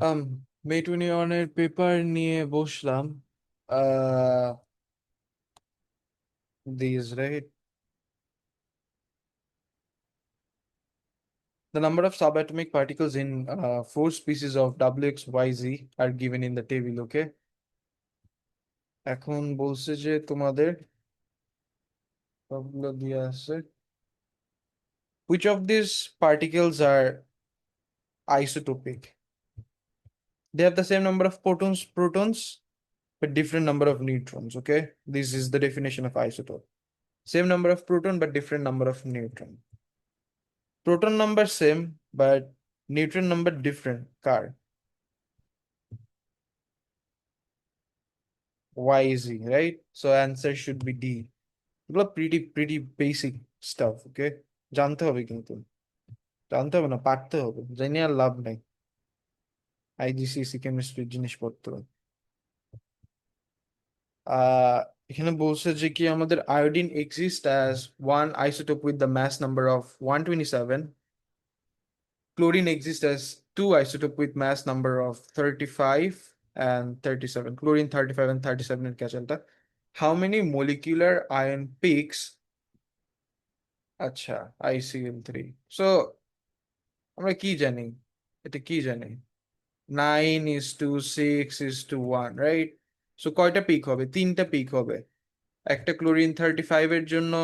আম মে 21 এর পেপার নিয়ে বসলাম। আহ these right, the number of subatomic particles in four species of WXYZ are given in the table. Okay, এখন বলছে যে তোমাদের সবগুলো দিয়ে আছে, which of these particles are isotopic? They have the same number of protons but different number of neutrons. Okay, this is the definition of isotope. Same number of proton but different number of neutron. Proton number same but neutron number different. Car YZ, right? So answer should be D. এগুলো pretty basic stuff. Okay, জানতে হবে, কিন্তু জানতে হবে না, পারতে হবে, জানি আর লাভ নাই আইজিসিসি কেমিস্ট্রির জিনিসপত্র। আহ এখানে বলছে যে কি আমাদের iodine exist as one isotope with the mass number of 127, chlorine exists as two isotope with mass number of 35 and 37, chlorine 35 and 37 এর ক্যাচালটা। How many molecular ion peaks? আচ্ছা, ICl3। সো আমরা কি জানি, এটা কি জানি, 9:6:1, রাইট? সো কয়টা pick হবে? তিনটা পিক হবে, একটা ক্লোরিন 35 এর জন্য,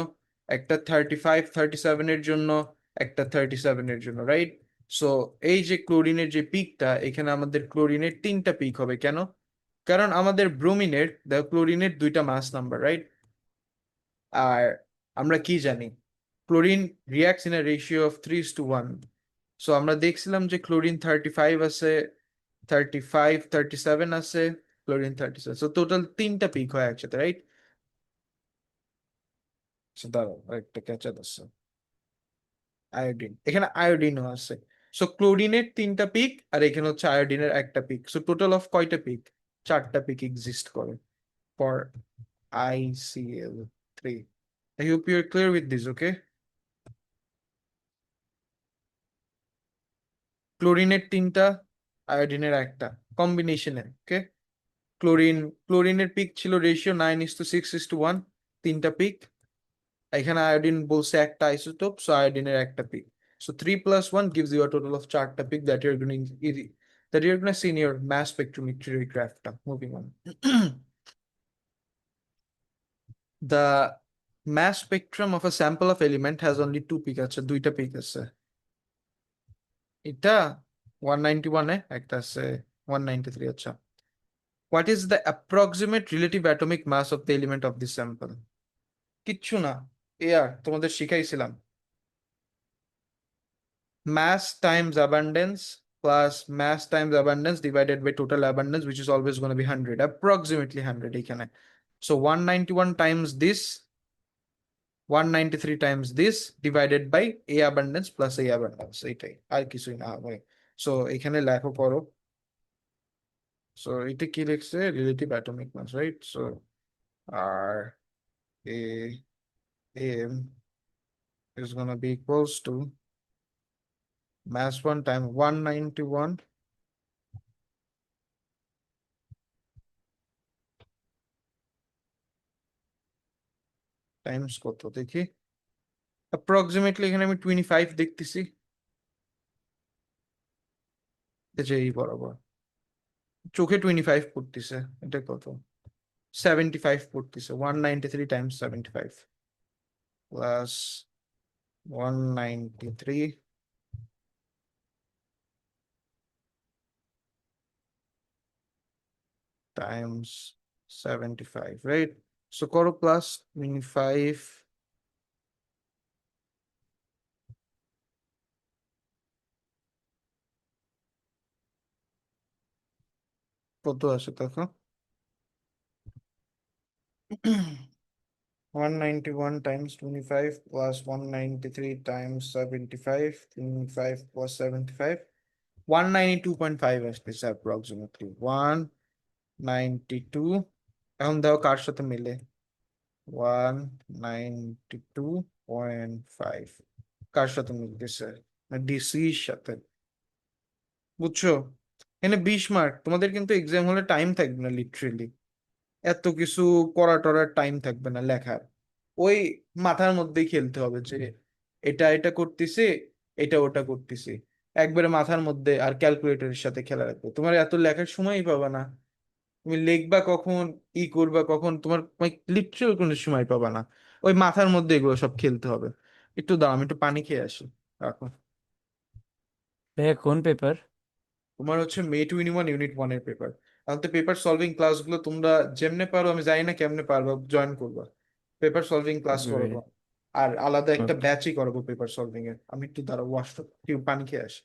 একটা 35 37 এর জন্য, একটা 37 এর জন্য, রাইট? সো এই যে ক্লোরিনের যে পিকটা, এখানে আমাদের ক্লোরিনের তিনটা পিক হবে। কেন? কারণ আমাদের ব্রোমিনের ক্লোরিনের দুইটা মাস নাম্বার, রাইট? আর আমরা কি জানি, chlorine reacts in a ratio of 3:1। So আমরা দেখছিলাম যে ক্লোরিন 35 আছে, 35 37 আছে, ক্লোরিন 37, সো টোটাল তিনটা পিক হয় একসাথে, রাইট? দাঁড়াও, একটা ক্যাচার আছে, আয়োডিন, এখানে আয়োডিনও আছে। সো ক্লোরিনের তিনটা পিক আর এখানে হচ্ছে আয়োডিনের একটা পিক, সো টোটাল অফ কয়টা পিক? চারটা পিক এক্সিস্ট করে for ICl3। I hope you're clear with this, okay? ক্লোরিনের তিনটা, আয়োডিনের একটা, কম্বিনেশনে। ওকে, ক্লোরিন ক্লোরিনের পিক ছিল রেশিও 9:6:1, তিনটা পিক। এখানে আয়োডিন বলছে একটা আইসোটোপ, সো আয়োডিনের একটা pick. So 3 + 1 gives you a total of 4টা pick that you're going to see in your mass spectrometry graph. Moving on. The mass spectrum of a sample of element has only two pick আছে, দুইটা pick আছে। এটা 191 এ, একটা আছে 193। আচ্ছা, what is the approximate relative atomic mass of the element of this sample? কিচ্ছু না, air তোমাদের শিখাইছিলাম, mass times abundance plus mass times abundance divided by total abundance, which is always going to be 100, approximately 100 এখানে। So 191 times this, 193 times this divided by A abundance plus A abundance, এটাই, আর কিছুই না ভাই। So এখানে লেখো করো। So এটা কি লিখছে? Relative atomic mass, right? So R A M is going to be equals to mass 1 times 191 Times কত দেখি, অ্যাপ্রক্সিমেটলি এখানে আমি 25 দেখতেছি, এই যে এই বরাবর চোখে 25 পড়তেছে, এটা কত? 75 পড়তেছে। 193 Times 75 plus 193 Times 75, right? So করো প্লাস 25, কত আসে তখন? 191 times 25 plus 193 times 75, 25 plus 75, 192.5 আসতেছে approximately 192। এখন দাও কার সাথে মিলে, 192.5 কার সাথে মিলতেছে? ডিসির সাথে, বুঝছো? এখানে 20 মার্ক, তোমাদের কিন্তু এক্সাম হলে টাইম থাকবে না লিটারেলি, এত কিছু পড়া টড়ার টাইম থাকবে না লেখার। ওই মাথার মধ্যেই খেলতে হবে যে এটা এটা করতেছি, এটা ওটা করতেছি, একবারে মাথার মধ্যে, আর ক্যালকুলেটরের সাথে খেলা রাখবে। তোমার এত লেখার সময়ই পাবা না, তুমি লিখবা কখন, ই করবা কখন, তোমার লিটারাল কোনো সময় পাবা না। ওই মাথার মধ্যে এগুলো সব খেলতে হবে। একটু দাঁড়াও, আমি একটু পানি খেয়ে আসি। রাখো। ভাইয়া কোন পেপার? তোমার হচ্ছে মে 21 ইউনিট 1 এর পেপার। তাহলে পেপার সলভিং ক্লাসগুলো তোমরা যেমনে পারো, আমি জানি না কেমনে পারবা, জয়েন করবা, পেপার সলভিং ক্লাস ওকে করবো। ভাইয়া। আর আলাদা একটা ওকে। ব্যাচই করাবো পেপার সলভিং এর। আমি একটু দাঁড়াও, পানি খেয়ে আসি।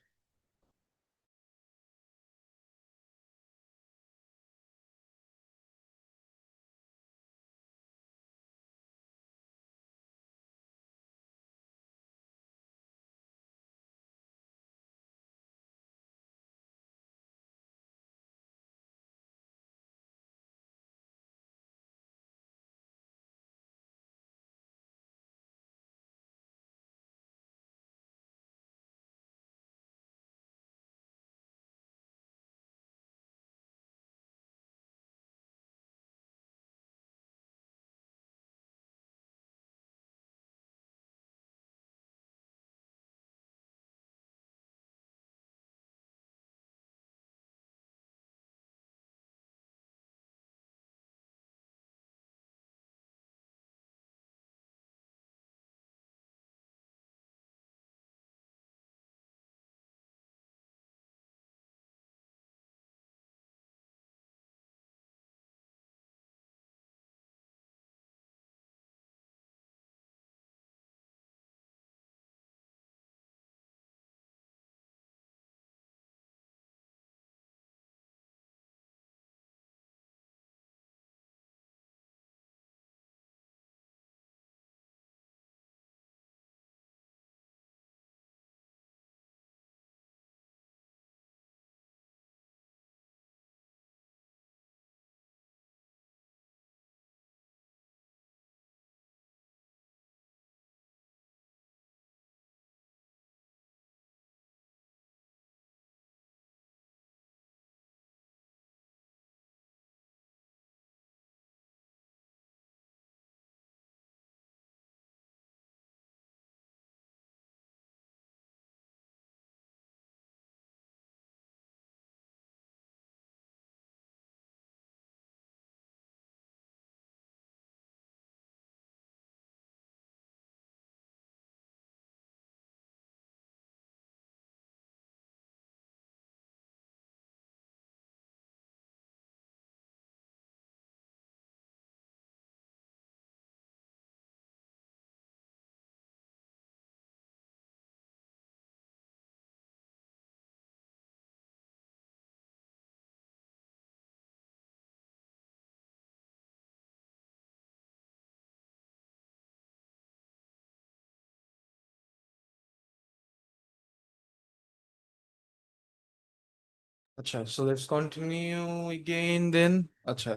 আচ্ছা, সো লেটস কন্টিনিউ এগেইন দেন। আচ্ছা,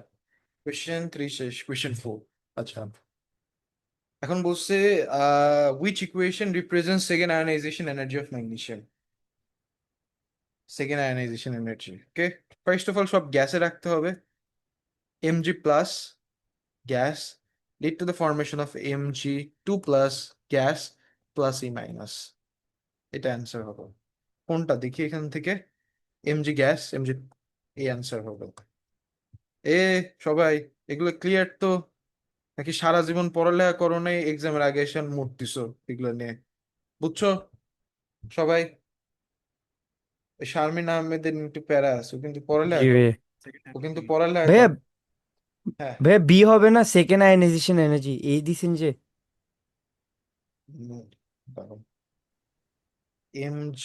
কোয়েশ্চেন 3 শেষ, কোয়েশ্চেন 4। আচ্ছা, এখন বলছে which equation represents second ionization energy of magnesium? Second ionisation energy, okay. First of all সব গ্যাসে রাখতে হবে। Mg plus gas lead to the formation of Mg2 plus gas plus E minus. এটা answer হবে। কোনটা দেখি এখান থেকে? Mg গ্যাস, Mg, এই অ্যান্সার হবে। এ সবাই, এগুলো ক্লিয়ার তো? নাকি সারা জীবন পড়ালেখা করো নাই, এক্সামের আগে এসে মরতেছো এগুলো নিয়ে? বুঝছো সবাই? ওই শারমিন আহমেদের একটু প্যারা আছে, ও কিন্তু জি পড়ালেখা করে। ভাইয়া। ও কিন্তু পড়ালেখা ভাইয়া করে। হ্যাঁ। ভাইয়া বি হবে না, সেকেন্ড আয়নাইজেশন এনার্জি এই দিছেন যে। দাঁড়াও। Mg,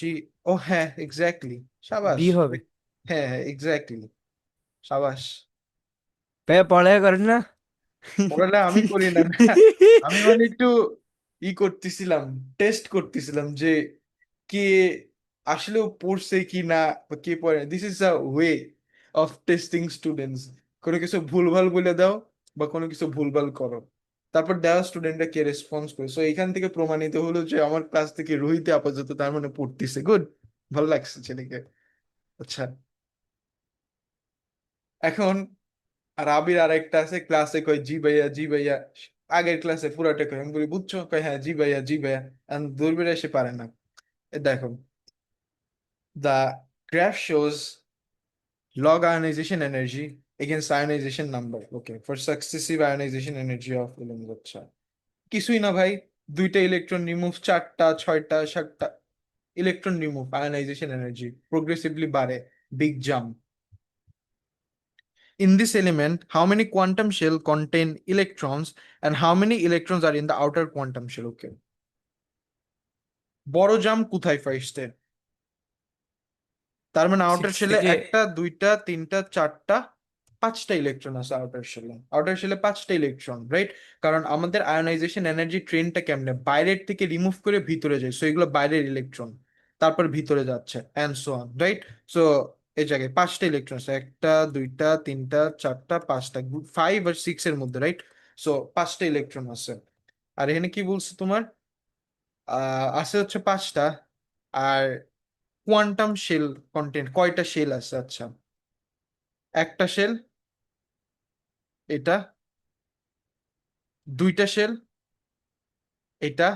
ও হ্যাঁ এক্স্যাক্টলি, সাবাস। বি হবে। হ্যাঁ হ্যাঁ এক্স্যাক্টলি, সাবাস। ভাইয়া পড়ালেখা করেন না? পড়ালে আমি করি না না, আমি মানে একটু ই করতেছিলাম, টেস্ট করতেছিলাম যে কে আসলেও পড়ছে কি না, বা কে পড়ে। This is a way of testing students. কোনো কিছু ভুলভাল বলে দাও, বা কোনো কিছু ভুলভাল করো, তারপর দেওয়া স্টুডেন্টরা কে রেসপন্স করে। সো এখান থেকে প্রমাণিত হলো যে আমার ক্লাস থেকে রোহিত আপাতত তার মানে পড়তেছে। গুড, ভালো লাগছে ছেলেকে। আচ্ছা, এখন রাবির আরেকটা আছে, ক্লাসে কয় জি ভাইয়া জি ভাইয়া, আগের ক্লাসে পুরাটা কয়, আমি বলি বুঝছো, কয় হ্যাঁ জি ভাইয়া জি ভাইয়া, and দূর বেড়ে এসে পারে না। এ দেখো, the graph shows log ionization energy against ionization number, okay, for successive ionization energy of elements। আচ্ছা, কিছুই না ভাই, দুইটা ইলেকট্রন রিমুভ, চারটা ছয়টা সাতটা electron remove, ionisation energy progressively বাড়ে, big jump. In this element, how many quantum shell contain electrons and how many electrons are in the outer quantum shell? Okay. বড় জাম্প কোথায় ফার্স্টে? তার মানে আউটার সিক্স শেলে থেকে একটা দুইটা তিনটা চারটা পাঁচটা ইলেকট্রন আছে আউটার শেলে, আউটার শেলে পাঁচটা ইলেকট্রন, রাইট? কারণ আমাদের আয়োনাইজেশন এনার্জি ট্রেনটা কেমনে বাইরের থেকে রিমুভ করে ভিতরে যায়, সো এগুলো বাইরের ইলেকট্রন, তারপর ভিতরে যাচ্ছে and so on, right? So এই জায়গায় পাঁচটা ইলেকট্রন আছে, একটা দুইটা তিনটা চারটা পাঁচটা, 5 আর 6 এর মধ্যে, রাইট? সো পাঁচটা ইলেকট্রন আছে। আর এখানে কি বলছে তোমার, আছে হচ্ছে পাঁচটা। আর কোয়ান্টাম শেল কন্টেন্ট কয়টা শেল আছে? আচ্ছা, একটা শেল, এটা, দুইটা শেল, এটা,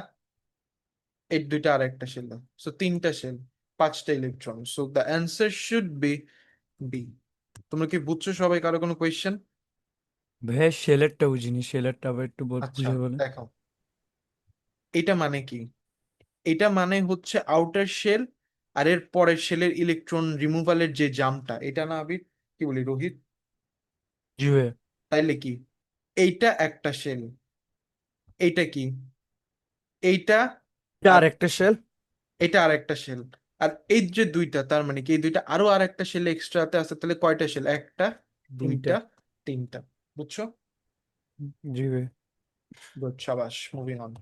এই দুইটা আর একটা শেল, সো তিনটা শেল, পাঁচটা electron, so the answer should be B. তোমরা কি বুঝছো সবাই? কারো কোনো কোয়েশ্চেন? ভাইয়া শেলেরটা বুঝিনি, শেলেরটা আবার একটু আচ্ছা, বুঝে বলেন। দেখো, এটা মানে কি? এটা মানে হচ্ছে আউটার শেল আর এর পরের শেলের ইলেকট্রন রিমুভালের যে জাম্পটা, এটা না আবির? কি বলি রোহিত? জি ভাইয়া। তাইলে কি, এইটা একটা শেল, এইটা কি, এইটা, এটা আর আর একটা শেল। এটা আর একটা শেল, আর এই যে দুইটা, তার মানে কি এই দুইটা আরো আর একটা শেল এক্সট্রাতে আছে, তাহলে কয়টা শেল? একটা, দুইটা। দুইটা, তিনটা। বুঝছো? জি ভাইয়া। গুড, শাবাশ, moving on.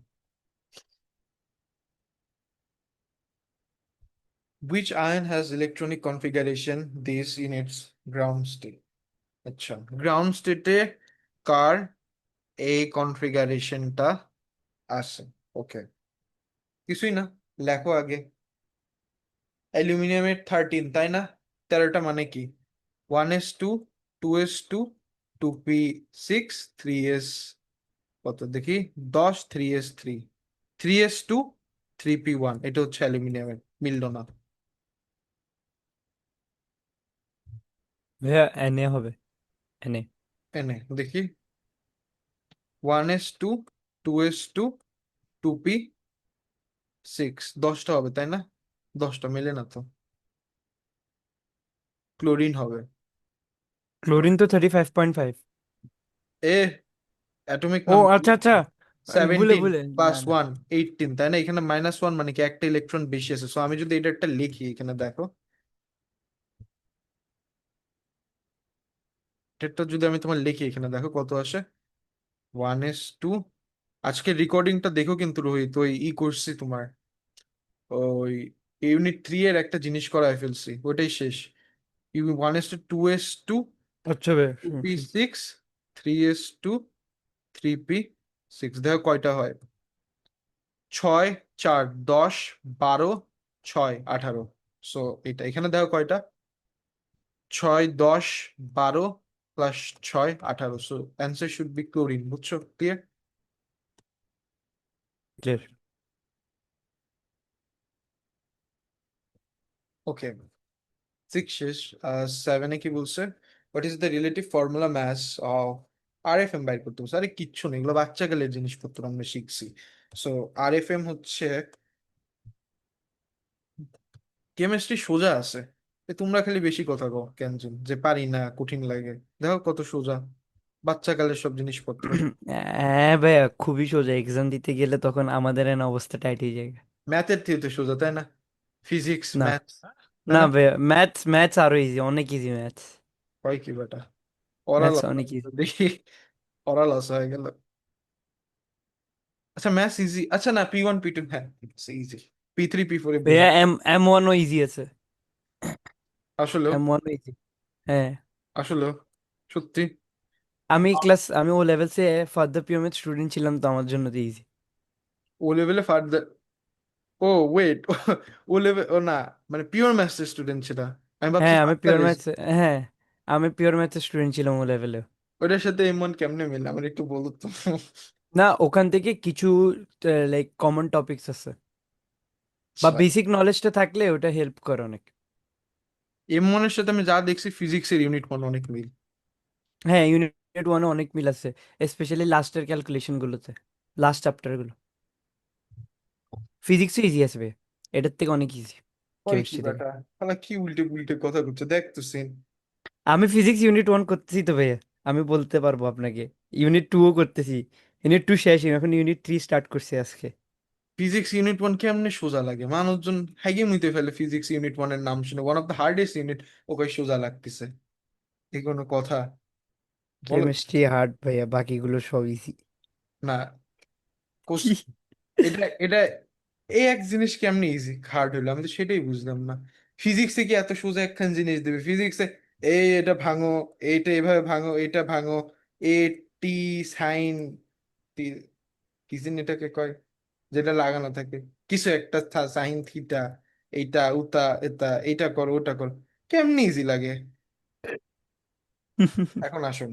Which ion has electronic configuration this in its ground state? আচ্ছা, গ্রাউন্ড স্টেটে কার এই কনফিগারেশনটা আছে? ওকে, কিছুই না, লেখো আগে। অ্যালুমিনিয়ামের 13, তাই না? 13টা মানে কি? 1s2, 2s2, 2p6, 3s, কত দেখি, 10, 3s3, 3s2, 3p1, এটা হচ্ছে অ্যালুমিনিয়ামের, মিললো না। ভাইয়া এনে হবে, এনে। এনে দেখি, 1s2, 2s2, 2p6, 10টা হবে তাই না? 10টা মেলে না তো, ক্লোরিন হবে। ক্লোরিন তো 35.5। এ, অ্যাটমিক ও নাম্বার আচ্ছা আচ্ছা, ভুলে 17 ভুলে, না প্লাস না। 1, 18, তাই না? এখানে -1 মানে কি একটা ইলেকট্রন বেশি আছে, সো আমি যদি এটা একটা লিখি এখানে দেখো, এটা যদি আমি তোমার লিখি এখানে দেখো কত আসে, 1s2। আজকে রেকর্ডিংটা দেখো কিন্তু রোহিত, ওই করছি তোমার, ওই ইউনিট 3 এর একটা জিনিস করায় ফেলছি, ওইটাই শেষ। 1s2, 2s2, আচ্ছা ভাইয়া, two P six 3s2, 3p6, দেখো কয়টা হয়, 6, 4, 10, 12, 6, 18। সো এটা এখানে দেখো কয়টা, 6, 10, 12 plus 6, 18, so answer should be chlorine. বুঝছো? ক্লিয়ার? ক্লিয়ার। ওকে, 6 শেষ। 7-এ কি বলছে? What is the relative formula mass of RFM বাইর করতে বলছে। আরে কিচ্ছু নেই, এগুলো বাচ্চাকালের জিনিসপত্র আমরা শিখছি। সো RFM হচ্ছে, কেমিস্ট্রি সোজা আছে, তোমরা খালি বেশি কথা কও কেন জানি, যে পারি না, কঠিন লাগে। দেখো কত সোজা, বাচ্চাকালের সব জিনিসপত্র। হ্যাঁ ভাইয়া, খুবই সোজা, এক্সাম দিতে গেলে তখন আমাদের এন অবস্থা টাইট হয়ে যায়। ম্যাথের থেকে সোজা তাই না? ফিজিক্স, না ম্যাথ, তাই না না? ভাইয়া, ম্যাথস ম্যাথস আরো ইজি, অনেক ইজি ম্যাথস। হয় কি বেটা, ওরাল ম্যাথস অনেক ইজি। দেখি, ওরাল লস হয়ে গেল। আচ্ছা, ম্যাথস ইজি, আচ্ছা না, P1 P2 হ্যাঁ ইজি, P3 P4 ভাইয়া বুঝলাম। এম এম ওয়ানও ইজি আছে। আসলেও, এম ওয়ানও ইজি। হ্যাঁ। আসলেও, সত্যি। আমি ও লেভেলসে ফার্দার পিওমের স্টুডেন্ট ছিলাম, তো আমার জন্য তো ইজি। ও লেভেলে ফার্দার, ও ওয়েট, ও লেভেল, ও না, মানে পিওর ম্যাথস স্টুডেন্ট ছিল, আমি ভাবছি হ্যাঁ আমি ফার্দার। Pure maths. হ্যাঁ আমি পিওর ম্যাথের স্টুডেন্ট ছিলাম ও লেভেলে। ওটার সাথে এমন কেমনে মিলে আমার একটু বলো তো। না, ওখান থেকে কিছু লাইক কমন টপিকস আছে, বা আচ্ছা, বেসিক নলেজটা থাকলে ওটা হেল্প করে অনেক। এম ওয়ানের সাথে আমি যা দেখছি ফিজিক্সের ইউনিট ওয়ান অনেক মিল। হ্যাঁ, ইউনিট ওয়ানে অনেক মিল আছে, স্পেশালি লাস্টের ক্যালকুলেশন গুলোতে, লাস্ট চ্যাপ্টার গুলো। ফিজিক্সও ইজি আছে ভাই, এটার থেকে অনেক ইজি হয় কি কেমিস্ট্রি থেকে। বেটা, শালা কি উল্টে পুল্টে কথা করছে দেখ তো সিন। আমি ফিজিক্স ইউনিট ওয়ান করতেছি তো ভাইয়া, আমি বলতে পারবো আপনাকে। ইউনিট টুও করতেছি, ইউনিট টু শেষ, এখন ইউনিট থ্রি স্টার্ট করছি আজকে। ফিজিক্স ইউনিট ওয়ান কেমনে সোজা লাগে, মানুষজন হাইগে মুইতে ফেলে ফিজিক্স ইউনিট ওয়ানের নাম শুনে, one of the hardest unit, okay সোজা লাগতেছে, এই কোনো কথা? বলো তো। কেমিস্ট্রি হার্ড ভাইয়া, বাকিগুলো সব ইজি। না, কি? এটা এটা এই এক জিনিস কেমনে ইজি হার্ড হইলো, আমি তো সেটাই বুঝলাম না। ফিজিক্সে কি এত সোজা একখান জিনিস দেবে ফিজিক্সে? এই এটা ভাঙো, এইটা এভাবে ভাঙো, এটা ভাঙো, এ টি সাইন, কি জানি এটাকে কয়, যেটা লাগানো থাকে, কিছু একটা সাইন থিটা, এইটা উতা এটা, এইটা করো ওটা করো, কেমনি ইজি লাগে। এখন আসুন,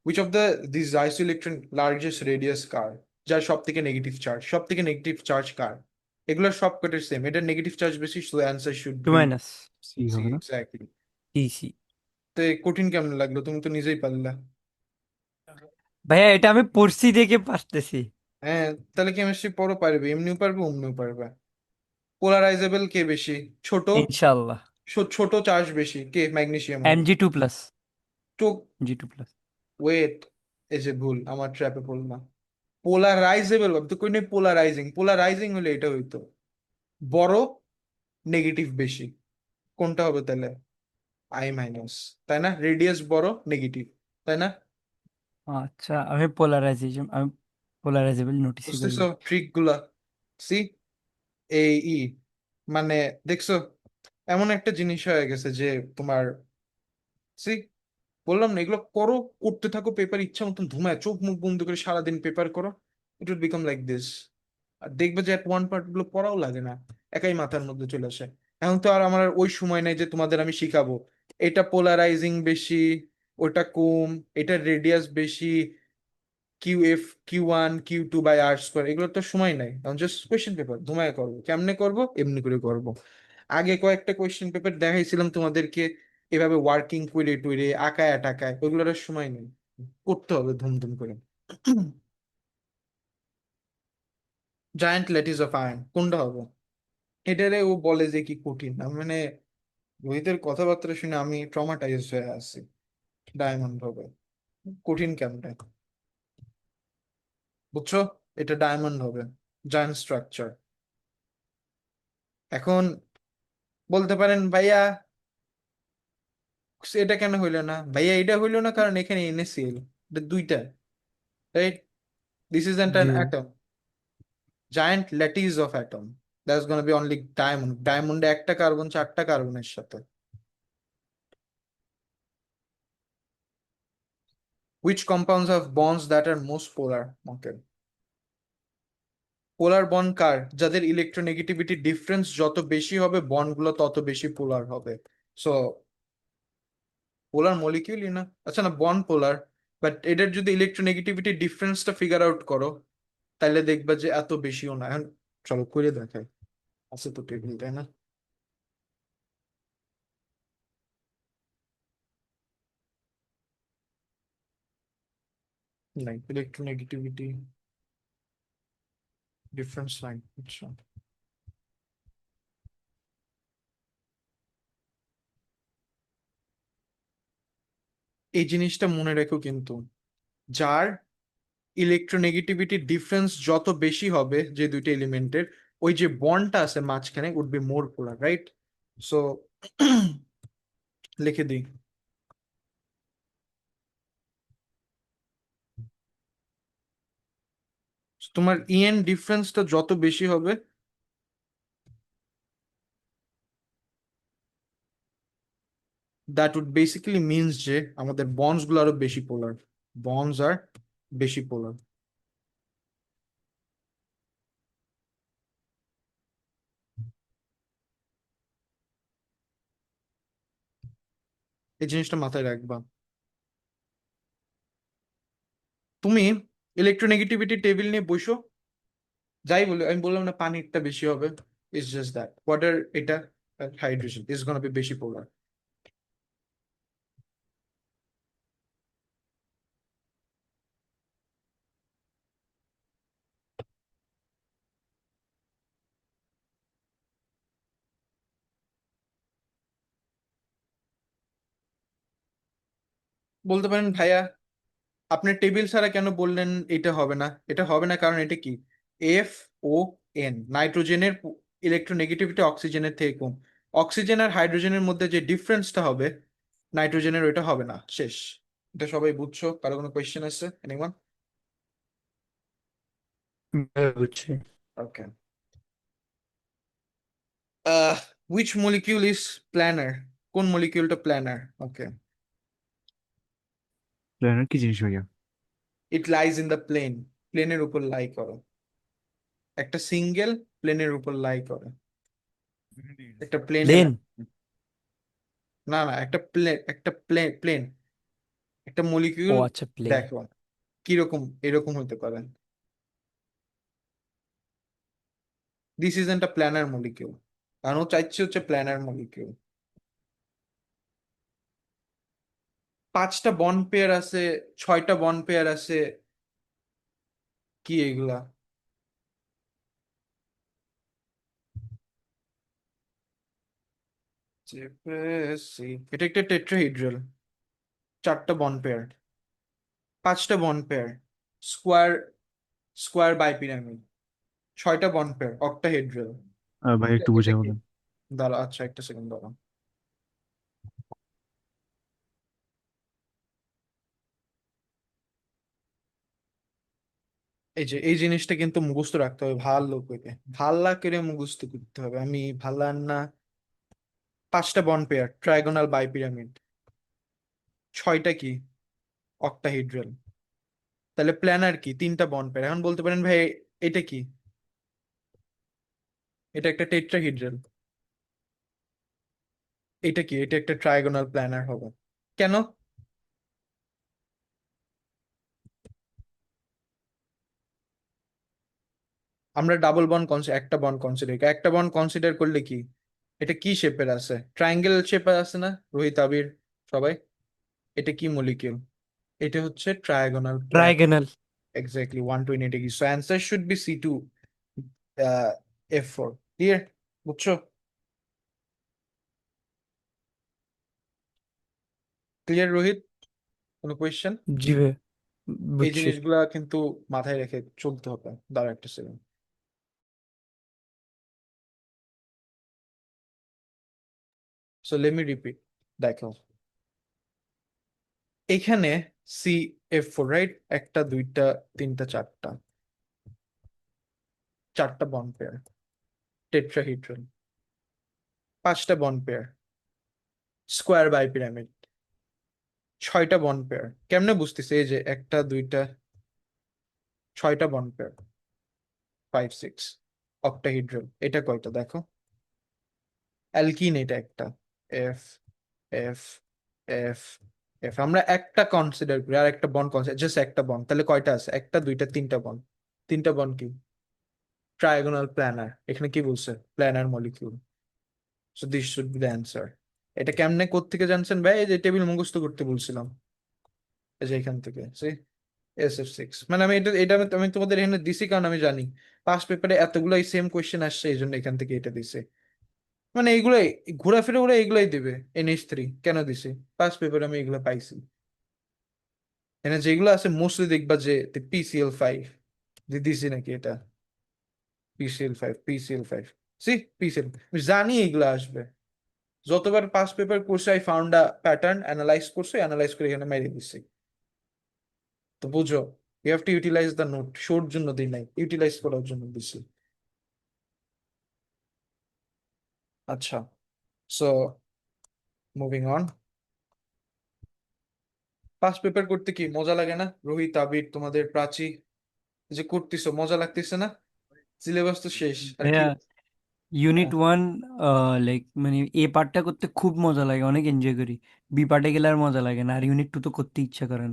which of the this isoelectron largest radius কার, যার সব থেকে নেগেটিভ চার্জ, সব থেকে নেগেটিভ চার্জ কার? এগুলোর সব কটার সেম, এটা নেগেটিভ চার্জ বেশি, so answer should to be minus C C, হবে না? এক্স্যাক্টলি। ইসি। তো এ কঠিন কেমন লাগলো, তুমি তো নিজেই পারলা। ভাইয়া এটা আমি পড়ছি দেখে পারতেছি। হ্যাঁ, তাহলে কেমিস্ট্রি পড়ো, পারবে, এমনিও পারবে অমনিও পারবে। পোলারাইজেবল কে বেশি? ছোট, ইনশাল্লাহ। ছোট চার্জ বেশি কে, ম্যাগনেসিয়াম হবে। Mg two plus. তো জি টু প্লাস। ওয়েট, এই যে ভুল, আমার ট্র্যাপে পড়লাম। পোলারাইজেবল তো কই নেই, পোলারাইজিং, পোলারাইজিং হলে এটা হইতো বড়, নেগেটিভ বেশি। কোনটা হবে তাহলে? আই মাইনাস, তাই না? রেডিয়াস বড়, নেগেটিভ, তাই না? আচ্ছা, আমি পোলারাইজেবল নোটিসেবল বুঝতেছো লিখি। ট্রিক গুলা? সি, এই ই, মানে দেখছো, এমন একটা জিনিস হয়ে গেছে যে তোমার, সি, বললাম না এগুলো করো, করতে থাকো, পেপার ইচ্ছা মতন ধুমায় চোখ মুখ বন্ধ করে সারাদিন পেপার করো, it will become like this. আর দেখবে যে ওয়ান পার্ট গুলো পড়াও লাগে না, একাই মাথার মধ্যে চলে আসে। এখন তো আর আমার ওই সময় নাই যে তোমাদের আমি শিখাবো এটা পোলারাইজিং বেশি, ওটা কম, এটা রেডিয়াস বেশি, Q(F)Q(1)Q(2)/r², এগুলো তো সময় নাই, এখন জাস্ট কোয়েশ্চেন পেপার ধুমায় করবো, কেমনে করবো, এমনি করে করবো। আগে কয়েকটা কোয়েশ্চেন পেপার দেখাইছিলাম তোমাদেরকে, এভাবে ওয়ার্কিং করে টুইরে আঁকায় টাকায়, ওইগুলোর আর সময় নেই, করতে হবে ধুমধুম করে। জায়ান্ট ল্যাটিস অফ আয়রন কোনটা হবে? এটারে ও বলে যে কি কঠিন, আমি মানে রোহিতের কথাবার্তা শুনে আমি ট্রমাটাইজ হয়ে আছি। ডায়মন্ড হবে, কঠিন কেমনে, বুঝছো? এটা ডায়মন্ড হবে, জায়ান্ট স্ট্রাকচার। এখন বলতে পারেন ভাইয়া এটা কেন হইলো না, ভাইয়া এটা হইলো না কারণ এখানে NaCl, এটা দুইটা, রাইট? দিস ইজ অ্যান জি ভাই। Atom, giant lattice of atom, that's gonna be only diamond, ডায়মন্ডে একটা কার্বন চারটা কার্বনের সাথে। Which compounds have bonds that are most polar? Okay. Polar bond কার, যাদের ইলেকট্রোনেগেটিভিটি ডিফারেন্স যত বেশি হবে বন্ড গুলো তত বেশি পোলার হবে। সো পোলার মলিকিউলই না, আচ্ছা না বন্ড পোলার, বাট এটার যদি ইলেকট্রোনেগেটিভিটি ডিফারেন্সটা ফিগার আউট করো, তাহলে দেখবা যে এত বেশিও না। এখন চলো করে দেখাই, আছে তো টেবিল, তাই না? নাই, ইলেকট্রোনেগেটিভিটি ডিফারেন্স নাই, আচ্ছা। এই জিনিসটা মনে রেখো কিন্তু, যার ইলেকট্রোনেগেটিভিটি ডিফারেন্স যত বেশি হবে যে দুইটা এলিমেন্টের, ওই যে বন্ডটা আছে মাঝখানে would be more polar, right? So লিখে দিই, তোমার ডিফারেন্সটা যত বেশি হবে, দ্যাট উড বেসিক্যালি মিনস যে আমাদের বন্ডস গুলো আরো বেশি পোলার, বন্ডস আর বেশি পোলার। এই জিনিসটা মাথায় রাখবা। তুমি ইলেকট্রোনেগেটিভিটি টেবিল নিয়ে বসো, যাই বলি, আমি বললাম না পানিরটা বেশি হবে, ইটস জাস্ট দ্যাট ওয়াটার, এটা হাইড্রোজেন ইজ গোনা বি বেশি পোলার। বলতে পারেন ভাইয়া আপনার টেবিল ছাড়া কেন বললেন এটা হবে না? এটা হবে না কারণ এটা কি, এফ ও এন, নাইট্রোজেনের ইলেকট্রোনেগেটিভিটি অক্সিজেনের থেকে কম, অক্সিজেন আর হাইড্রোজেনের মধ্যে যে ডিফারেন্সটা হবে নাইট্রোজেনের ওইটা হবে না, শেষ। এটা সবাই বুঝছো? কারো কোনো কোয়েশ্চেন আছে? এনিওয়ান? বুঝছি। ওকে। which molecule is planar? কোন মলিকিউলটা প্ল্যানার? ওকে। প্ল্যানার কি জিনিস ভাইয়া? ইট লাইজ ইন দ্য প্লেন, প্লেনের উপর লাই করে, একটা সিঙ্গেল প্লেনের উপর লাই করে, একটা প্লেনের, প্লেন। না না একটা প্লেন, একটা প্লেন, একটা ও মলিকিউল। আচ্ছা, প্লেন। দেখো কিরকম, এরকম হতে পারে, this isn't a planar molecule, কারণ ও চাইছে হচ্ছে প্ল্যানার মলিকিউল। পাঁচটা বন্ড পেয়ার আছে, ছয়টা বন্ড পেয়ার আছে, কি এগুলা? চেপেসি, এটা একটা টেট্রাহিড্রাল, চারটা বন্ড পেয়ার, পাঁচটা বন্ড পেয়ার, স্কোয়ার, স্কোয়ার বাইপিরামিড, ছয়টা বন্ড পেয়ার, অক্টাহেড্রাল। ভাই একটু এটা বুঝে কি? বলেন। দাঁড়া, আচ্ছা একটা সেকেন্ড দাঁড়া। এই যে এই জিনিসটা কিন্তু মুখস্থ রাখতে হবে ভালো করে, ভাল্লা করে মুখস্থ করতে হবে, আমি ভাল্লার না। পাঁচটা বন্ড পেয়ার ট্রাইগোনাল বাইপিরামিড, ছয়টা কি অক্টাহিড্রাল, তাহলে প্ল্যানার কি তিনটা বন্ড পেয়ার। এখন বলতে পারেন ভাই এটা কি, এটা একটা টেট্রাহিড্রাল, এটা কি, এটা একটা ট্রাইগোনাল প্ল্যানার হবে। কেন? আমরা ডাবল বন্ড কনসিডার, একটা বন্ড কনসিডার, একটা বন্ড কনসিডার করলে কি, এটা কি শেপের আছে, ট্রায়াঙ্গেল শেপের আছে না রোহিত, আবির, সবাই? এটা কি মলিকিউল? এটা হচ্ছে trigonal plane. Trigonal. Exactly 120 degree, so answer should be C two, F4। Clear? বুঝছো? ক্লিয়ার রোহিত? কোনো কোয়েশ্চেন? জি ভাইয়া, এই বুঝছি। জিনিসগুলা কিন্তু মাথায় রেখে চলতে হবে। দাঁড়া একটা second. So let me repeat. দেখো এখানে CF4, রাইট? একটা, দুইটা, তিনটা, চারটা, চারটা বন্ড পেয়ার, টেট্রাহিড্রাল, পাঁচটা bond pair, square bipyramid, ছয়টা বন্ড পেয়ার। কেমনে বুঝতেছে? এই যে একটা, দুইটা, ছয়টা বন্ড পেয়ার, 5 6, অক্টাহিড্রাল, এটা কয়টা দেখো, অ্যালকিন এটা একটা, এফ, এফ, এফ, এফ। আমরা একটা কনসিডার করি, আর একটা বন্ড কনসিডার, জাস্ট একটা বন্ড, তাহলে কয়টা আছে? একটা, দুইটা, তিনটা বন্ড, তিনটা বন্ড কি ট্রায়াগোনাল প্ল্যানার, এখানে কি বলছে? Planar molecule. So this should be the answer. এটা কেমনে কোত্থেকে জানছেন ভাই? এই যে টেবিল মুখস্থ করতে বলছিলাম, এই যে এখান থেকে SF6, মানে আমি এটা এটা আমি তোমাদের এখানে দিছি কারণ আমি জানি পাস পেপারে এতগুলাই সেম কোয়েশ্চেন আসছে, এই জন্য এখান থেকে এটা দিছে। মানে এইগুলাই ঘোরাফেরা ওরা এগুলাই দেবে, NH3 কেন দিছে? পাস পেপারে আমি এগুলো পাইছি। এখানে যেগুলো আছে মোস্টলি দেখবা যে PCl5 দিছি নাকি, এটা PCl5, PCl5, সি PCl, আমি জানি এগুলো আসবে। যতবার পাস পেপার করছে I found a pattern, analyze করছে, অ্যানালাইজ করে এখানে মেরে দিছি। তো বুঝো, you have to utilize the note, শোর জন্য দিই নাই, ইউটিলাইজ করার জন্য দিছি। আচ্ছা, so moving on. Past paper করতে কি মজা লাগে না রোহিত, আবির, তোমাদের প্রাচী? এই যে করতেছো মজা লাগতেছে না? সিলেবাস তো শেষ, আর কি ভাইয়া, আছে? ইউনিট ওয়ান লাইক মানে এ পার্টটা করতে খুব মজা লাগে, অনেক এনজয় করি। বি পার্টে গেলে আর মজা লাগে না, আর ইউনিট টু তো করতে ইচ্ছা করেন।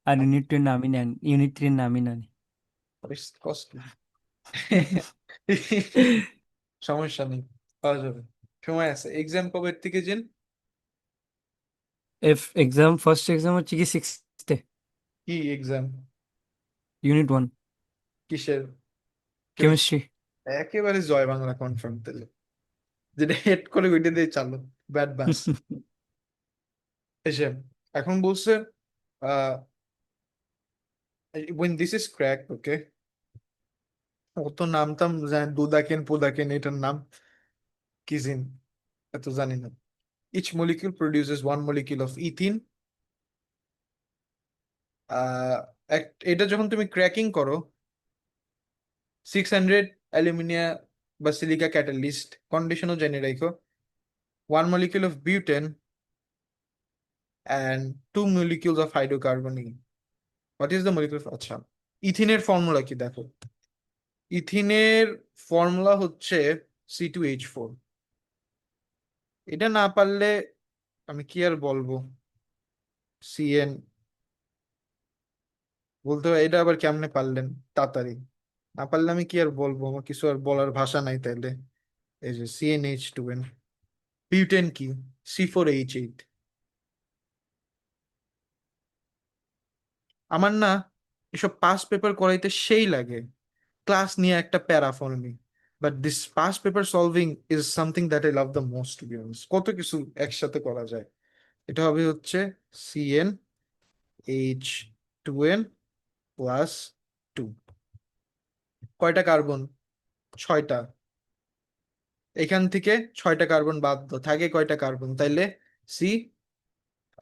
আর ইউনিট টু এর নামই নেন, ইউনিট থ্রি এর নামই নেন। কষ্ট সমস্যা নেই, পাওয়া যাবে, সময় আছে। এক্সাম কবে থেকে যেন? এক্সাম, ফার্স্ট এক্সাম হচ্ছে কি সিক্সথে, কি এক্সাম? ইউনিট ওয়ান, কিসের? কেমিস্ট্রি? কেমিস্ট্রি। একেবারে জয় বাংলা কনফার্ম তাহলে, যেটা হেড করে ওইটা দিয়ে চালো, ব্যাড বাস এসে। এখন বলছে আহ when this is cracked, okay, অত নাম টাম জানি, দুদাকেন পুদাকেন এটার নাম কি জিন, এত জানি না। each molecule produces one molecule of ethene. আহ এটা যখন তুমি ক্র্যাকিং করো, 600 অ্যালুমিনিয়া বা সিলিকা ক্যাটালিস্ট কন্ডিশনও জেনে রাখো, 1 molecule of butane and 2 molecules of hydrocarbon. What is the molecular, আচ্ছা, ইথিনের ফর্মুলা কি দেখো। ইথিনের ফর্মুলা হচ্ছে C2H4। এটা না পারলে আমি কি আর বলবো, CN বলতে হয়, এটা আবার কেমনে পারলেন তাড়াতাড়ি, না পারলে আমি কি আর বলবো, আমার কিছু আর বলার ভাষা নাই তাইলে। এই যে CnH2n। বিউটেন কি? C4H8। আমার না এসব পাস পেপার করাইতে সেই লাগে, ক্লাস নিয়ে একটা প্যারা for me, but this past paper solving is something that I love the most, to be honest. কত কিছু একসাথে করা যায়। এটা হবে হচ্ছে CnH2n প্লাস 2। কয়টা কার্বন? 6টা। এখান থেকে 6টা কার্বন বাদ দাও, থাকে কয়টা কার্বন তাইলে? সি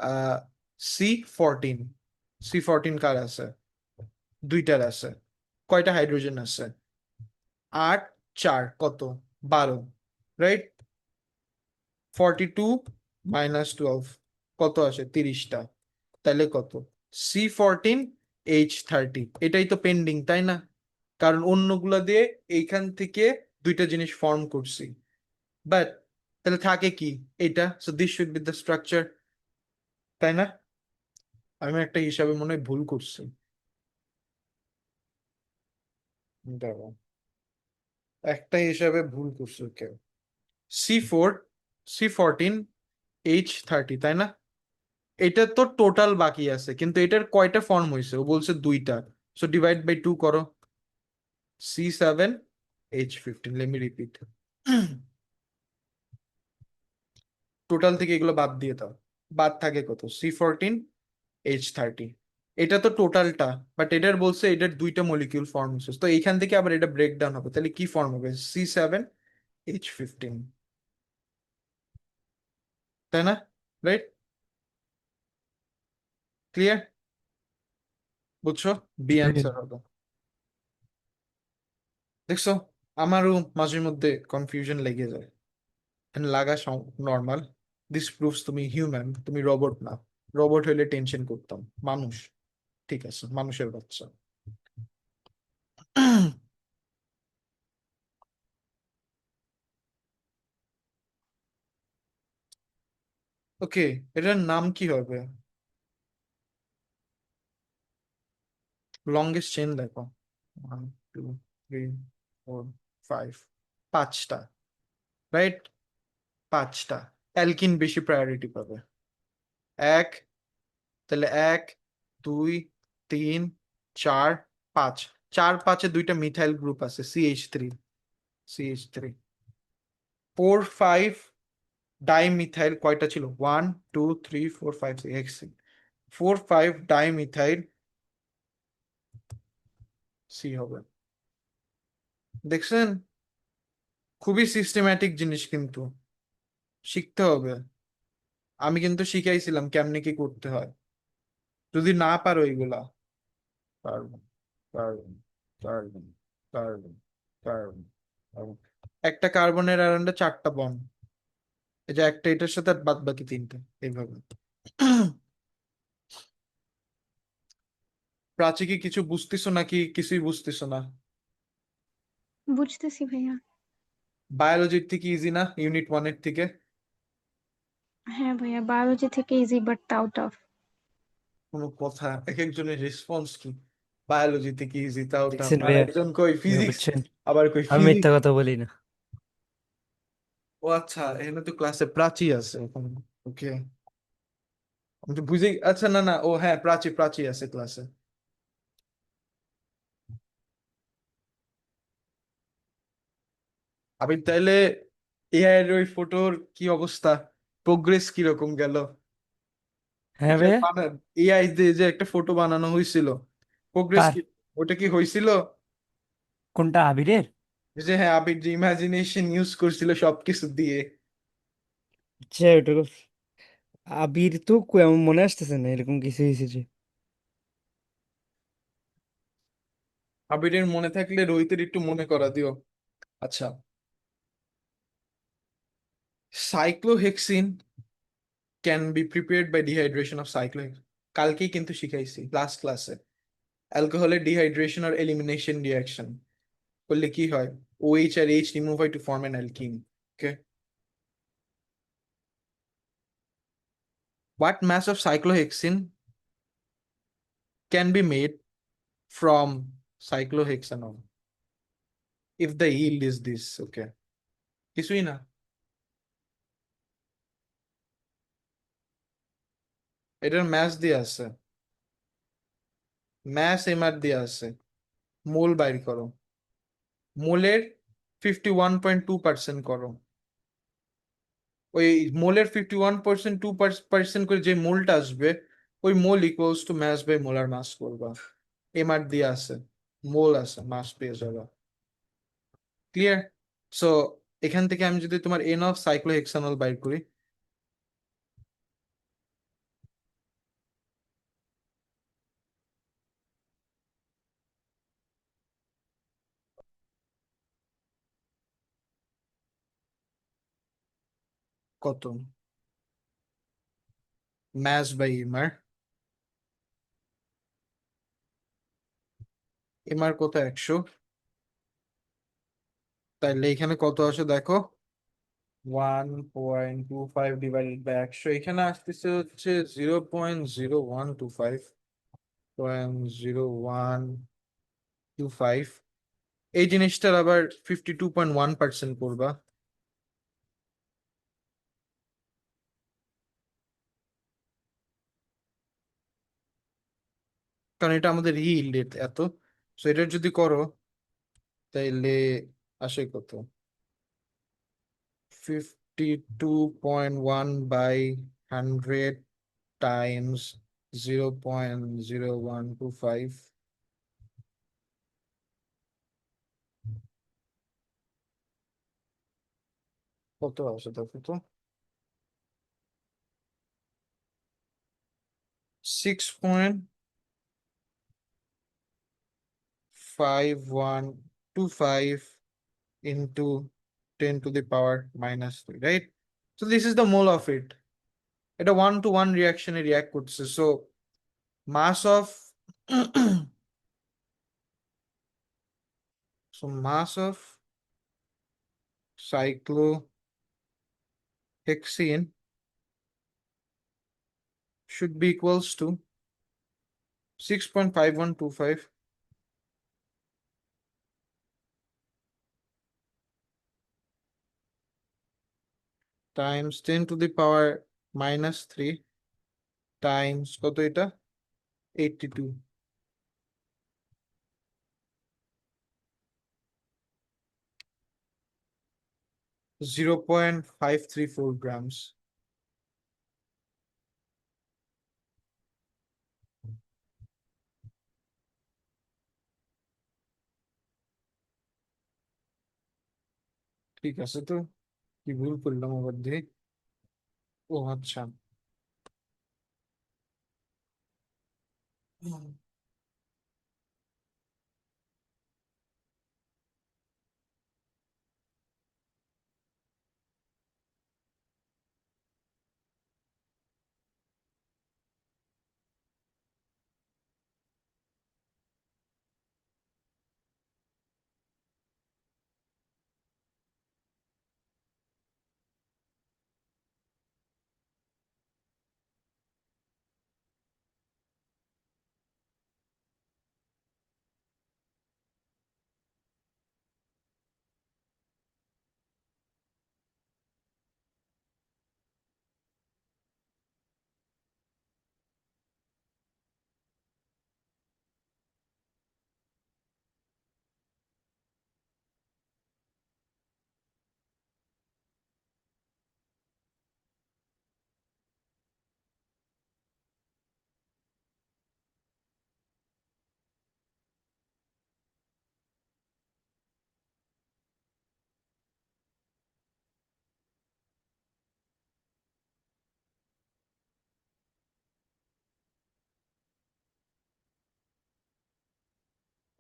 আহ C14। C14 কার আছে? 2টার আছে। কয়টা হাইড্রোজেন আছে? 8, 4 কত? 12, রাইট? 42 - 12 কত আসে? 30টা। তাহলে কত? C14H30। এটাই তো পেন্ডিং, তাই না? কারণ অন্যগুলা দিয়ে এইখান থেকে 2টা জিনিস ফর্ম করছি, বাট তাহলে থাকে কি? এটা, so this should be the structure, তাই না? আমি একটা হিসাবে মনে হয় ভুল করছি, দাঁড়াও, একটা হিসাবে ভুল করছি কেউ। C4 C14H30, তাই না? এটা তো টোটাল বাকি আছে, কিন্তু এটার কয়টা ফর্ম হয়েছে? ও বলছে 2টা, সো ডিভাইড বাই 2 করো। C7H15, let me repeat, total থেকে এগুলো বাদ দিয়ে দাও, বাদ থাকে কত? C14H30। এটা তো টোটালটা, বাট এটার বলছে এটার 2টা মলিকিউল ফর্ম হচ্ছে, তো এইখান থেকে আবার এটা ব্রেক ডাউন হবে, তাহলে কি ফর্ম হবে? C7H15, তাই না? রাইট? ক্লিয়ার? বুঝছো? বি অ্যান্সার হবে। দেখছো, আমারও মাঝে মধ্যে কনফিউশন লেগে যায়, and লাগা নর্মাল। দিস প্রুভস তুমি হিউম্যান, তুমি রোবট না। রোবট হইলে টেনশন করতাম, মানুষ, ঠিক আছে, মানুষের বাচ্চা। ওকে, এটার নাম কি হবে? লংগেস্ট চেন দেখো, 1 2 3 4 5, 5টা, রাইট? 5টা। অ্যালকিন বেশি প্রায়োরিটি পাবে। এক, তাহলে 1 2 3 4 5, 4 5-এ 2টা মিথাইল গ্রুপ আছে, CH3। 4 5 ডাইমিথাইল কয়টা ছিল? 1 2 3 4 5 6। 4 5 ডাইমিথাইল সি হবে। দেখছেন, খুবই সিস্টেম্যাটিক জিনিস, কিন্তু শিখতে হবে। আমি কিন্তু শিখাইছিলাম কেমনে কি করতে হয়, যদি না পারো এগুলা। Carbon, carbon, carbon, carbon, carbon, carbon. একটা কার্বনের অ্যারাউন্ডে 4টা বন্ড, এই যে একটা এটার সাথে, আর বাদ বাকি 3টে, এইভাবে। প্রাচী কি কিছু বুঝতেছো নাকি কিছুই বুঝতেছো না? বুঝতেছি ভাইয়া। বায়োলজির থেকে ইজি না ইউনিট 1-এর থেকে? হ্যাঁ ভাইয়া, বায়োলজি থেকে ইজি বাট তাও টাফ। কোনো কথা, এক একজনের রেসপন্স কি, বায়োলজি থেকে ইজি তাও টাফ, দেখছেন আর ভাইয়া, একজন কই ভাইয়া ফিজিক্স, বুঝছেন, আবার কই আমি মিথ্যা ফিজিক্স। কথা বলি না। ও আচ্ছা, এখানে তো ক্লাসে প্রাচী আছে এখন। ওকে, আমি তো বুঝেই, আচ্ছা না না, ও হ্যাঁ, প্রাচী প্রাচী আছে ক্লাসে। আমি তাইলে এআই এর ওই ফটোর কি অবস্থা, প্রোগ্রেস কিরকম গেল? হ্যাঁ ভাইয়া। এআই দিয়ে যে একটা ফটো বানানো হয়েছিল, প্রোগ্রেস কার? কি, ওটা কি হয়েছিল? কোনটা, আবিরের? এই যে হ্যাঁ, আপনি যে ইমাজিনেশন ইউজ করছিল সবকিছু দিয়ে। আচ্ছা, ওটা আবির তো আমার মনে আসতেছে না এরকম কিছু হয়েছে যে। আবিরের মনে থাকলে রোহিতের একটু মনে করা দিও। আচ্ছা, cyclohexene can be prepared by dehydration of cyclohexene, কালকেই কিন্তু শিখাইছি লাস্ট ক্লাসে। অ্যালকোহলের ডিহাইড্রেশন আর এলিমিনেশন রিয়াকশন করলে কি হয়, OH আর H রিমুভ হয় to form an alkene. Okay, what mass of cyclohexene can be made from cyclohexanol if the yield is this? Okay, কিছুই না, এটার ম্যাস দিয়ে আছে, ম্যাস এমআর দিয়ে আছে, মোল বাইর করো, মোলের 51.2% করো। ওই মোলের 51.2% করে যে মোলটা আসবে, ওই mole equals to mass by molar mass করবা। এমআর দিয়ে আছে, মোল আছে, মাস পেয়ে যাবা। ক্লিয়ার? সো এখান থেকে আমি যদি তোমার এন অফ সাইক্লোহেক্সানল বাইর করি, কত, ম্যাস বাই এমআর, এমআর কত, 100, তাইলে এখানে কত আসে দেখো, 1.25 ডিভাইডেড বাই 100, এখানে আসতেছে হচ্ছে 0.0125, 0.0125। এই জিনিসটার আবার 52.1% করবা, কারণ এটা আমাদের yield এত। সো এটা যদি করো তাইলে আসে কত, 52.1 বাই 100 টাইমস 0.0125, কত আসে দেখো তো, 6.5125 into 10 to the power minus 3, right? So this is the mole of it. এটা 1-to-1 রিয়াকশনে রিয়াক্ট করছে, so much of so mass of cyclohexene should be equals to 6.5125 times 10 to the power minus 3 times কত এটা, 82, 0.534 grams। ঠিক আছে, তো কি ভুল করলাম আবার দিয়ে, ও আচ্ছা,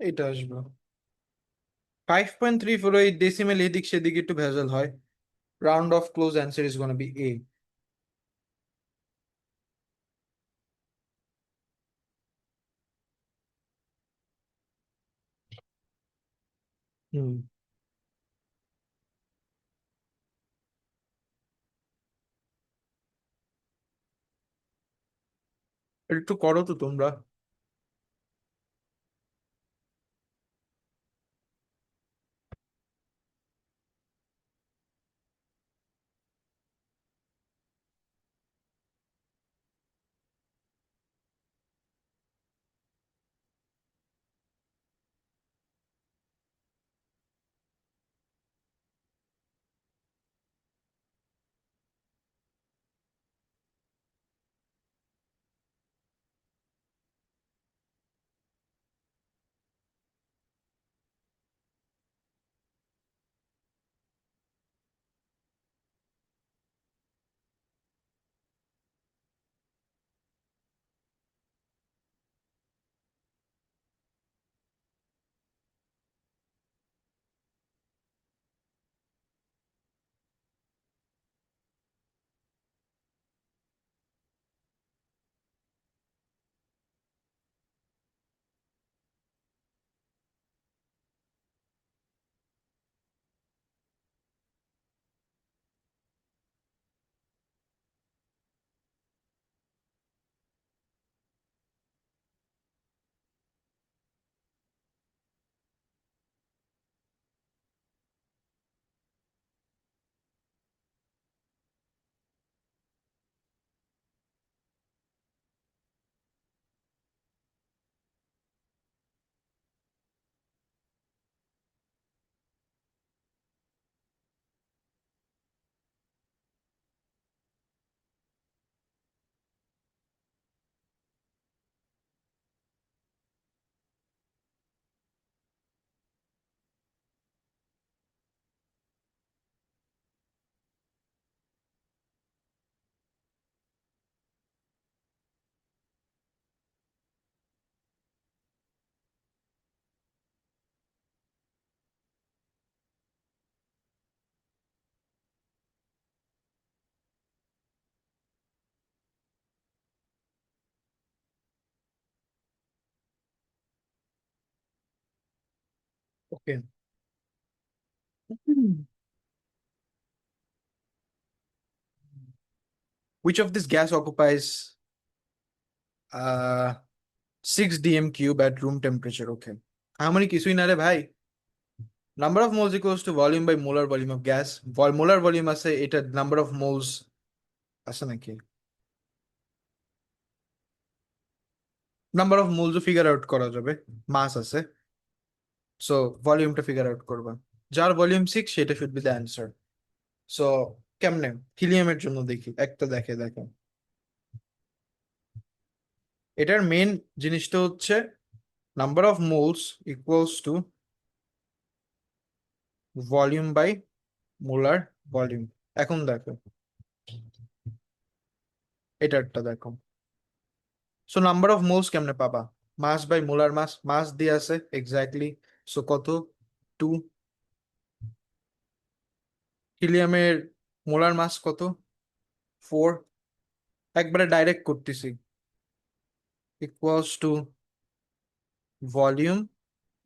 এটা আসবে 5.34, এই ডেসিমেল এদিক সেদিক একটু ভেজাল হয়। Round off close answer is gonna be A. হুম, একটু করো তো তোমরা। ওকে, which of this gas occupies 6 dm cube at room temperature? Okay, আমার কিছুই না রে ভাই। Number of moles equals to volume by molar volume of gas. Molar volume আছে, এটা নাম্বার অফ মোলস আছে নাকি? নাম্বার অফ মোলসও ফিগার আউট করা যাবে, মাস আছে। সো ভলিউমটা ফিগার আউট করবা। যার ভলিউম 6 সেটা should be the answer. So কেমনে হিলিয়ামের জন্য দেখি, একটা দেখে দেখো। এটার মেন জিনিসটা হচ্ছে number of moles equals to volume by molar volume. এখন দেখো এটারটা দেখো। সো নাম্বার অফ মোলস কেমনে পাবা? মাস বাই মোলার মাস, মাস দিয়ে আছে এক্স্যাক্টলি। সো কত? 2। হিলিয়ামের মোলার মাস কত? 4। একবারে ডাইরেক্ট করতেছি, equals to volume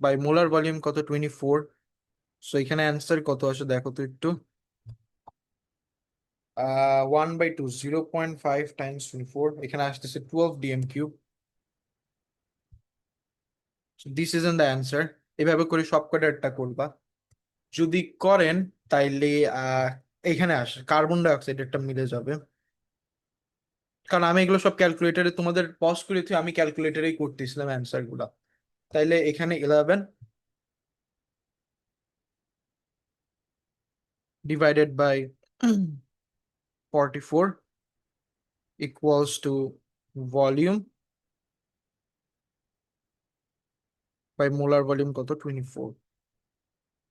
by molar volume কত? 24। সো এখানে অ্যান্সার কত আসে দেখো তো একটু। 1/2, 0.5 টাইমস 24, এখানে আসতেছে 12 dm cube. This is in the answer. এভাবে করে সব কটারটা করবা। যদি করেন তাইলে এখানে আসে কার্বন ডাই অক্সাইড একটা মিলে যাবে। কারণ আমি এগুলো সব ক্যালকুলেটারে তোমাদের পজ করেছি, আমি ক্যালকুলেটারেই করতেছিলাম অ্যান্সার গুলা। তাইলে এখানে 11 divided by 44 equals to volume by molar volume কত? 24।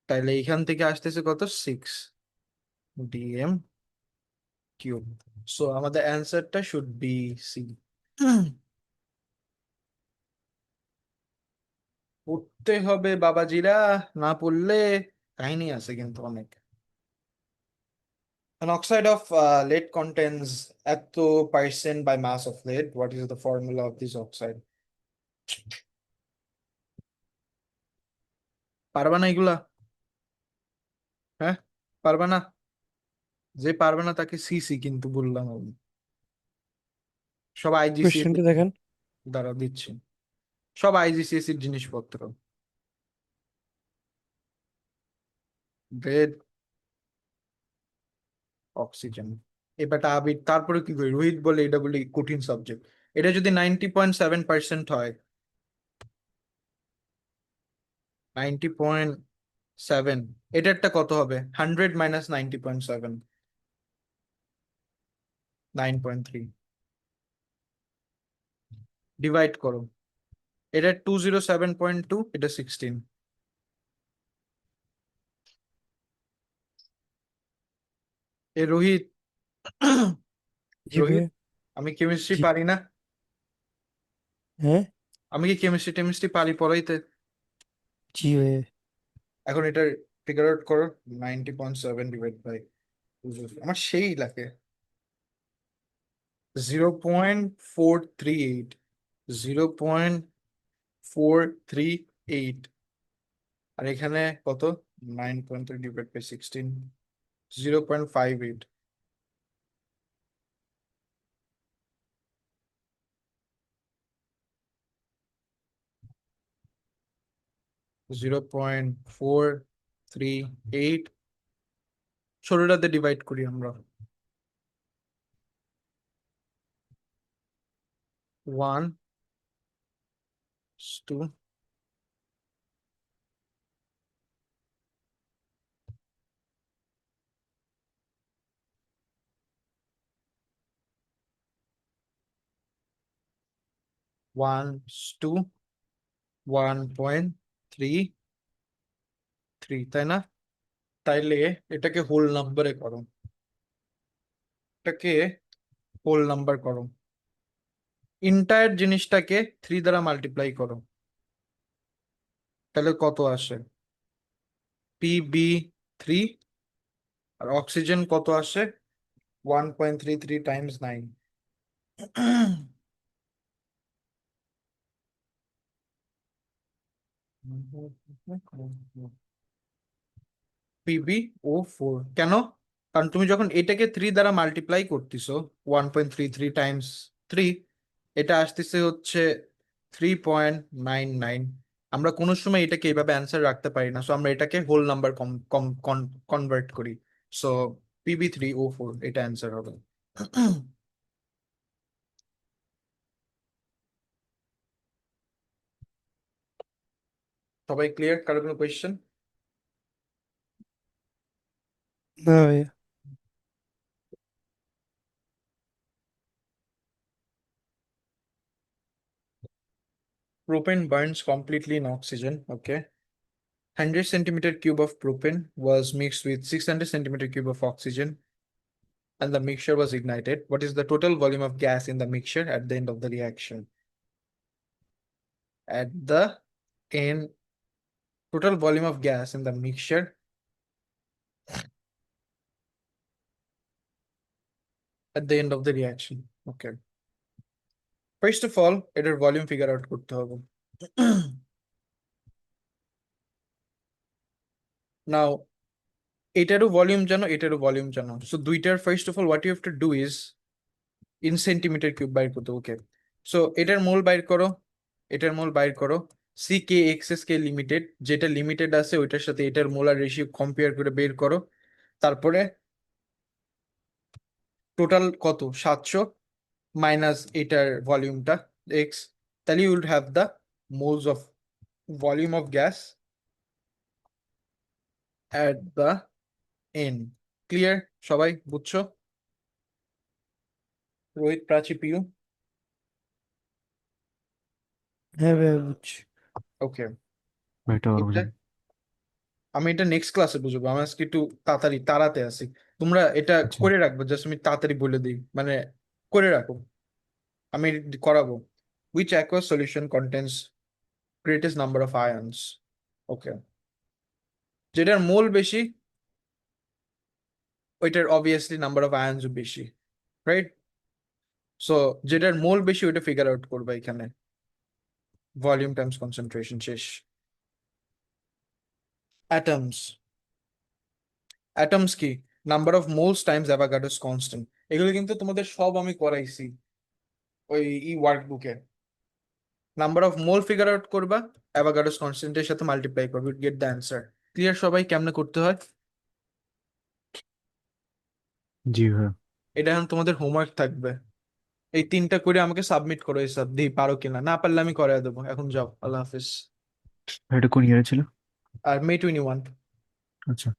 তাইলে এখান থেকে আসতেছে কত? 6 dm কিউব। সো আমাদের অ্যান্সারটা শুড বি সি। পড়তে হবে বাবাজিরা, না পড়লে কাহিনী আছে কিন্তু অনেক। An oxide of lead contains এত percent by mass of lead. What is the formula of this oxide? পারবা না এগুলা? হ্যাঁ, পারবা না? যে পারবে না তাকে সিসি কিন্তু বললাম আমি। সব আইজিসিএস কোয়েশ্চেনটা দেখেন। দ্বারা দিচ্ছি, সব আইজিসিএস এর জিনিসপত্র। রেড অক্সিজেন, এবারটা আবির, তারপরে কি করি? রোহিত বলে এটা বলে কঠিন সাবজেক্ট। এটা যদি 90.7% হয়, 90.7, এটারটা কত হবে? 100 মাইনাস 90.7, 9.3, ডিভাইড করো। এটা 207.2, এটা 16। এ রোহিত, জি রোহিত, ভাইয়া। আমি কেমিস্ট্রি জি। পারি না? হ্যাঁ। আমি কি কেমিস্ট্রি পারি পড়াইতে? জি ভাইয়া। এখন এটা ফিগার আউট করো, 90.7 ডিভাইড বাই, আমার সেই লাগে 0.438, 0.438, আর এখানে কত? 9.3 ডিভাইড বাই 16, 0.58। 0.438, ষোলোটাতে ডিভাইড করি আমরা। 1:2, ওয়ান টু 1.33, তাই না? তাইলে এটাকে হোল নাম্বারে করো, এটাকে হোল নাম্বার করো, ইন্টায়ার জিনিসটাকে 3 দ্বারা মাল্টিপ্লাই করো, তাহলে কত আসে? PB3, আর অক্সিজেন কত আসে? 1.33 টাইমস 9, PbO4। কেন? কারণ তুমি যখন এটাকে 3 দ্বারা মাল্টিপ্লাই করতেছো, 1.33 টাইমস 3, এটা আসতেছে হচ্ছে 3.99। আমরা কোনো সময় এটাকে এইভাবে অ্যান্সার রাখতে পারি না, সো আমরা এটাকে হোল নাম্বার কনভার্ট করি। সো PB3O4 এটা অ্যান্সার হবে। সবাই ক্লিয়ার? কারো কোনো কোয়েশ্চেন? না ভাইয়া। Propane burns completely in oxygen. Okay. 100 centimeter cube of propane was mixed with 600 centimeter cube of oxygen, and the mixture was ignited. What is the total volume of gas in the mixture at the end of the reaction? At the end, total volume of gas in the mixture at the end of the reaction. Okay. First of all, এটার volume figure out করতে হবে। Now, এটারও volume জানো, এটারও volume জানো। So দুইটার first of all what you have to do is in centimeter cube বাইর করতে। ওকে, সো এটার মোল বাইর করো, এটার মোল বাইর করো। CKXSK লিমিটেড, যেটা লিমিটেড আছে ওইটার সাথে এটার মোলার রেশিও কম্পেয়ার করে বের করো। তারপরে টোটাল কত? 700 মাইনাস এটার ভলিউমটা এক্স, তাহলে you will have the moles of volume of gas at the end. Clear? সবাই বুঝছো? রোহিত, প্রাচী, পিউ? হ্যাঁ ভাইয়া বুঝছি। ওকে, ভাই এটা আবার এটা বুঝেন। আমি এটা নেক্সট ক্লাসে বুঝবো, আমার আজকে একটু তাড়াতাড়ি তাড়াতে আছি। তোমরা এটা আচ্ছা করে রাখবো, জাস্ট আমি তাড়াতাড়ি বলে দিই, মানে করে রাখো, আমি করাবো। Which aqueous solution contains greatest number of ions. Okay. যেটার মোল বেশি ওইটার obviously number of ions ও বেশি, right? So যেটার মোল বেশি ওইটা ফিগার আউট করবে এখানে, ভলিউম টাইমস কনসেন্ট্রেশন শেষ। অ্যাটমস, অ্যাটমস কি? Number of moles times Avogadro's constant. এগুলো কিন্তু তোমাদের সব আমি করাইছি ওই ওয়ার্কবুকে। Number of mole figure out করবা, অ্যাভোগাড্রোস কনস্ট্যান্টের সাথে মাল্টিপ্লাই করবে, গেট দ্য অ্যান্সার। ক্লিয়ার সবাই কেমনে করতে হয়? জি ভাইয়া। এটা এখন তোমাদের হোমওয়ার্ক থাকবে। এই 3টা করে আমাকে সাবমিট করো, হিসাব দিই পারো কিনা, না পারলে আমি করে দেবো। এখন যাও, আল্লাহ হাফিজ। ভাই এটা কোন ইয়ারে ছিল? আর May 21। আচ্ছা।